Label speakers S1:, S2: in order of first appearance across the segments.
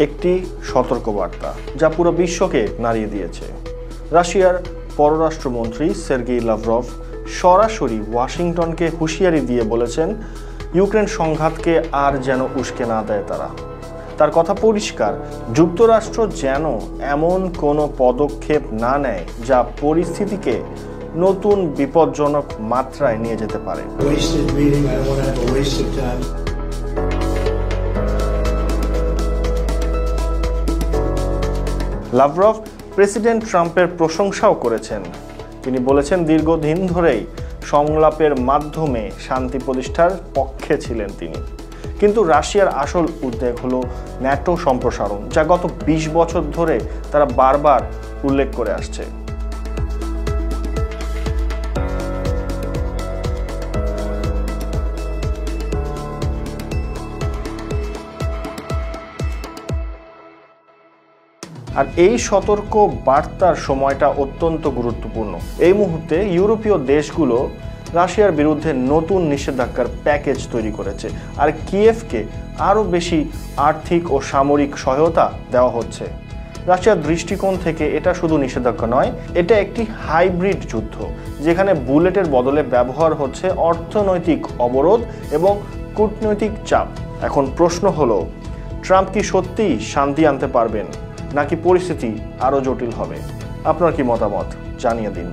S1: একটি সতর্কবার্তা যা পুরো বিশ্বকে নাড়িয়ে দিয়েছে। রাশিয়ার পররাষ্ট্রমন্ত্রী সের্গেই লাভরভ সরাসরি ওয়াশিংটনকে হুঁশিয়ারি দিয়ে বলেছেন, ইউক্রেন সংঘাতকে আর যেন উস্কে না দেয় তারা। তার কথা পরিষ্কার, যুক্তরাষ্ট্র যেন এমন কোনো পদক্ষেপ না নেয় যা পরিস্থিতিকে নতুন বিপজ্জনক মাত্রায় নিয়ে যেতে পারে। লাভরভ প্রেসিডেন্ট ট্রাম্পের প্রশংসাও করেছেন। তিনি বলেছেন, দীর্ঘদিন ধরেই সংলাপের মাধ্যমে শান্তি প্রতিষ্ঠার পক্ষে ছিলেন তিনি। কিন্তু রাশিয়ার আসল উদ্বেগ হলো ন্যাটো সম্প্রসারণ, যা গত ২০ বছর ধরে তারা বারবার উল্লেখ করে আসছে। আর এই সতর্ক বার্তার সময়টা অত্যন্ত গুরুত্বপূর্ণ। এই মুহূর্তে ইউরোপীয় দেশগুলো রাশিয়ার বিরুদ্ধে নতুন নিষেধাজ্ঞার প্যাকেজ তৈরি করেছে, আর কিয়েভকে আরও বেশি আর্থিক ও সামরিক সহায়তা দেওয়া হচ্ছে। রাশিয়ার দৃষ্টিকোণ থেকে এটা শুধু নিষেধাজ্ঞা নয়, এটা একটি হাইব্রিড যুদ্ধ, যেখানে বুলেটের বদলে ব্যবহার হচ্ছে অর্থনৈতিক অবরোধ এবং কূটনৈতিক চাপ। এখন প্রশ্ন হলো, ট্রাম্প কি সত্যিই শান্তি আনতে পারবেন, নাকি পরিস্থিতি আরও জটিল হবে? আপনার কি মতামত জানিয়ে দিন।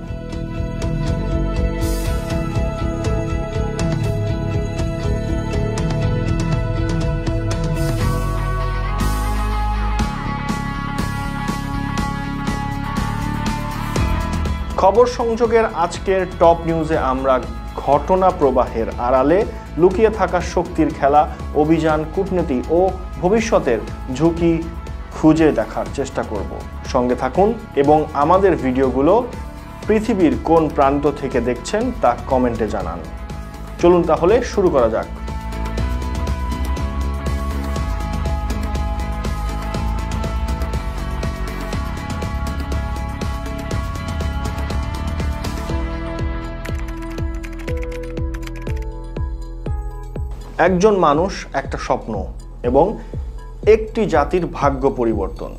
S1: খবর সংযোগের আজকের টপ নিউজে আমরা ঘটনা প্রবাহের আড়ালে লুকিয়ে থাকা শক্তির খেলা, অভিযান, কূটনীতি ও ভবিষ্যতের ঝুঁকি খুঁজে দেখার চেষ্টা করব। সঙ্গে থাকুন এবং আমাদের ভিডিওগুলো পৃথিবীর কোন প্রান্ত থেকে দেখছেন তা কমেন্টে জানান। চলুন তাহলে শুরু করা যাক। একজন মানুষ, একটা স্বপ্ন এবং একটি জাতির ভাগ্য পরিবর্তন।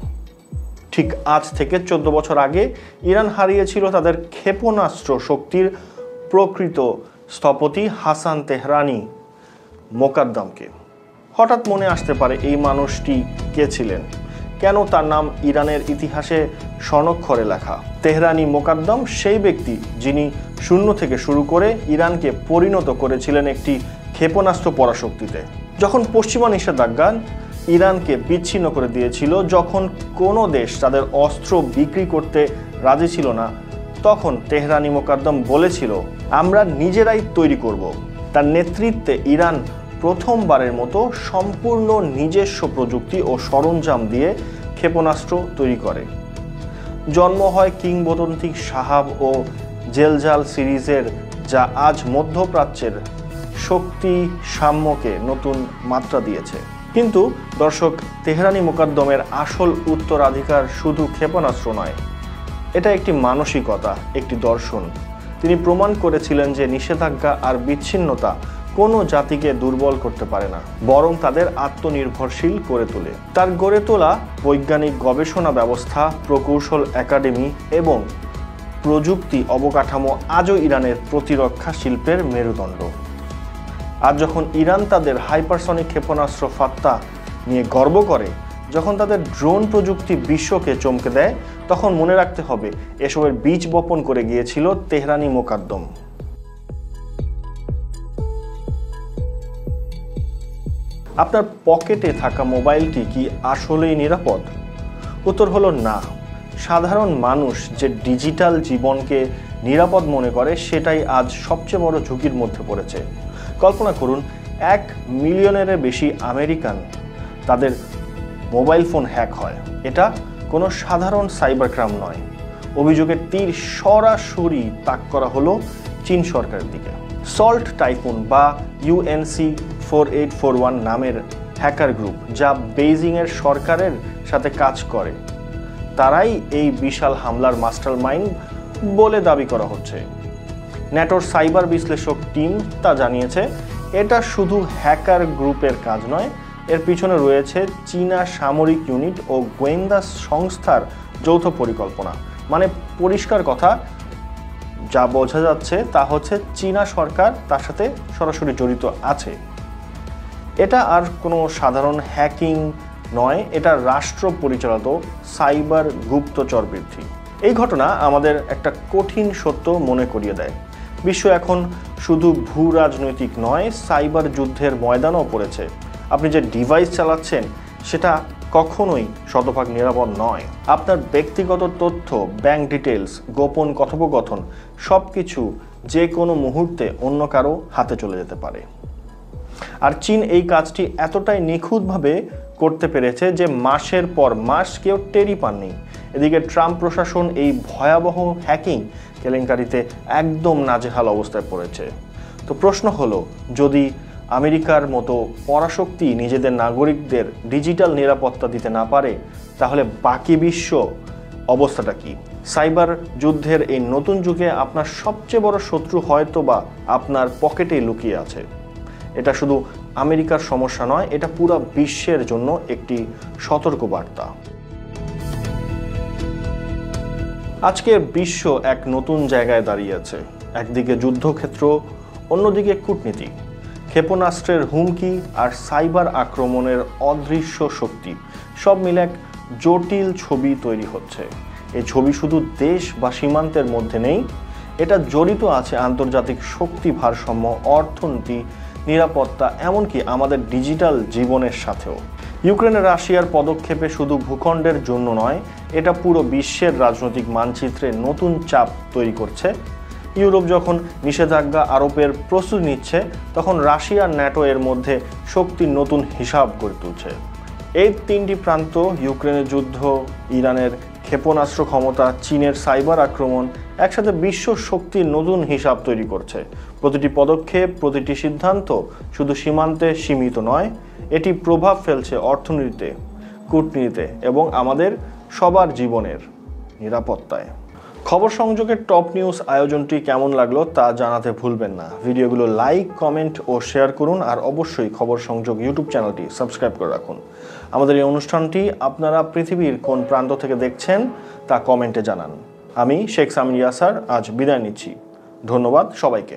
S1: ঠিক আজ থেকে 14 বছর আগে ইরান হারিয়েছিল তাদের ক্ষেপণাস্ত্র শক্তির প্রকৃত স্থপতি হাসান তেহরানি মোকাদ্দমকে। হঠাৎ মনে আসতে পারে, এই মানুষটি কে ছিলেন, কেন তার নাম ইরানের ইতিহাসে স্বর্ণাক্ষরে লেখা? তেহরানি মোকাদ্দম সেই ব্যক্তি যিনি শূন্য থেকে শুরু করে ইরানকে পরিণত করেছিলেন একটি ক্ষেপণাস্ত্র পরাশক্তিতে। যখন পশ্চিমা নিষেধাজ্ঞা ইরানকে বিচ্ছিন্ন করে দিয়েছিল, যখন কোনো দেশ তাদের অস্ত্র বিক্রি করতে রাজি ছিল না, তখন তেহরানি মোকাদ্দম বলেছিল, আমরা নিজেরাই তৈরি করব। তার নেতৃত্বে ইরান প্রথমবারের মতো সম্পূর্ণ নিজস্ব প্রযুক্তি ও সরঞ্জাম দিয়ে ক্ষেপণাস্ত্র তৈরি করে। জন্ম হয় কিংবদন্তি সাহাব ও জেলজাল সিরিজের, যা আজ মধ্যপ্রাচ্যের শক্তি সাম্যকে নতুন মাত্রা দিয়েছে। কিন্তু দর্শক, তেহরানি মোকাদ্দমের আসল উত্তরাধিকার শুধু ক্ষেপণাস্ত্র নয়, এটা একটি মানসিকতা, একটি দর্শন। তিনি প্রমাণ করেছিলেন যে নিষেধাজ্ঞা আর বিচ্ছিন্নতা কোনো জাতিকে দুর্বল করতে পারে না, বরং তাদের আত্মনির্ভরশীল করে তোলে। তার গড়ে তোলা বৈজ্ঞানিক গবেষণা ব্যবস্থা, প্রকৌশল একাডেমি এবং প্রযুক্তি অবকাঠামো আজও ইরানের প্রতিরক্ষা শিল্পের মেরুদণ্ড। আর যখন ইরান তাদের হাইপারসনিক ক্ষেপণাস্ত্র ফাত্তা নিয়ে গর্ব করে, যখন তাদের ড্রোন প্রযুক্তি বিশ্বকে চমকে দেয়, তখন মনে রাখতে হবে এসবের বীজ বপন করে গিয়েছিল তেহরানি মোকাদ্দম। আপনার পকেটে থাকা মোবাইলটি কি আসলেই নিরাপদ? উত্তর হলো না। সাধারণ মানুষ যে ডিজিটাল জীবনকে নিরাপদ মনে করে, সেটাই আজ সবচেয়ে বড় ঝুঁকির মধ্যে পড়েছে। কল্পনা করুন, 1 মিলিয়নের বেশি আমেরিকান তাদের মোবাইল ফোন হ্যাক হয়। এটা কোনো সাধারণ সাইবার ক্রাইম নয়। অভিযোগের তীর সরাসরি তাক করা হলো চীন সরকারের দিকে। সল্ট টাইফুন বা UNC4841 নামের হ্যাকার গ্রুপ, যা বেইজিংয়ের সরকারের সাথে কাজ করে, তারাই এই বিশাল হামলার মাস্টারমাইন্ড বলে দাবি করা হচ্ছে। ন্যাটোর সাইবার বিশ্লেষক টিম তা জানিয়েছে, এটা শুধু হ্যাকার গ্রুপের কাজ নয়, এর পিছনে রয়েছে চীনা সামরিক ইউনিট ও গোয়েন্দা সংস্থার যৌথ পরিকল্পনা। মানে পরিষ্কার কথা, যা বোঝা যাচ্ছে তা হচ্ছে চীনা সরকার তার সাথে সরাসরি জড়িত আছে। এটা আর কোনো সাধারণ হ্যাকিং নয়, এটা রাষ্ট্র পরিচালিত সাইবার গুপ্তচর বৃদ্ধি। এই ঘটনা আমাদের একটা কঠিন সত্য মনে করিয়ে দেয়। বিশ্ব এখন শুধু ভূ রাজনৈতিক নয়, সাইবার যুদ্ধের ময়দানও পড়েছে। আপনি যে ডিভাইস চালাচ্ছেন সেটা কখনোই শতভাগ নিরাপদ নয়। আপনার ব্যক্তিগত তথ্য, ব্যাংক ডিটেলস, গোপন কথোপকথন সব কিছু যে কোনো মুহূর্তে অন্য কারো হাতে চলে যেতে পারে। আর চীন এই কাজটি এতটাই নিখুঁতভাবে করতে পেরেছে যে মাসের পর মাস কেউ টেরই পাননি। এদিকে ট্রাম্প প্রশাসন এই ভয়াবহ হ্যাকিং কেলেঙ্কারিতে একদম নাজেহাল অবস্থায় পড়েছে। তো প্রশ্ন হলো, যদি আমেরিকার মতো পরাশক্তি নিজেদের নাগরিকদের ডিজিটাল নিরাপত্তা দিতে না পারে, তাহলে বাকি বিশ্ব অবস্থাটা কি? সাইবার যুদ্ধের এই নতুন যুগে আপনার সবচেয়ে বড় শত্রু হয়তো বা আপনার পকেটেই লুকিয়ে আছে। এটা শুধু আমেরিকার সমস্যা নয়, এটা পুরো বিশ্বের জন্য একটি সতর্কবার্তা। আজকের বিশ্ব এক নতুন জায়গায় দাঁড়িয়ে আছে। একদিকে যুদ্ধক্ষেত্র, অন্যদিকে কূটনীতি, ক্ষেপণাস্ত্রের হুমকি আর সাইবার আক্রমণের অদৃশ্য শক্তি সব মিলে এক জটিল ছবি তৈরি হচ্ছে। এই ছবি শুধু দেশ বা সীমান্তের মধ্যে নেই, এটা জড়িত আছে আন্তর্জাতিক শক্তি ভারসাম্য, অর্থনীতি, নিরাপত্তা, এমনকি আমাদের ডিজিটাল জীবনের সাথেও। ইউক্রেনে রাশিয়ার পদক্ষেপে শুধু ভূখণ্ডের জন্য নয়, এটা পুরো বিশ্বের রাজনৈতিক মানচিত্রে নতুন চাপ তৈরি করছে। ইউরোপ যখন নিষেধাজ্ঞা আরোপের প্রস্তুতি নিচ্ছে, তখন রাশিয়া ন্যাটো এর মধ্যে শক্তির নতুন হিসাব করে তুলছে। এই তিনটি প্রান্ত, ইউক্রেনের যুদ্ধ, ইরানের ক্ষেপণাস্ত্র ক্ষমতা, চীনের সাইবার আক্রমণ, একসাথে বিশ্ব শক্তির নতুন হিসাব তৈরি করছে। প্রতিটি পদক্ষেপ, প্রতিটি সিদ্ধান্ত শুধু সীমান্তে সীমিত নয়, এটি প্রভাব ফেলছে অর্থনীতিতে, কূটনীতিতে এবং আমাদের সবার জীবনের নিরাপত্তায়। খবর সংযোগের টপ নিউজ আয়োজনটি কেমন লাগলো তা জানাতে ভুলবেন না। ভিডিওগুলো লাইক, কমেন্ট ও শেয়ার করুন, আর অবশ্যই খবর সংযোগ ইউটিউব চ্যানেলটি সাবস্ক্রাইব করে রাখুন। আমাদের এই অনুষ্ঠানটি আপনারা পৃথিবীর কোন প্রান্ত থেকে দেখছেন তা কমেন্টে জানান। আমি শেখ সামিন ইয়াসার আজ বিদায় নিচ্ছি। ধন্যবাদ সবাইকে।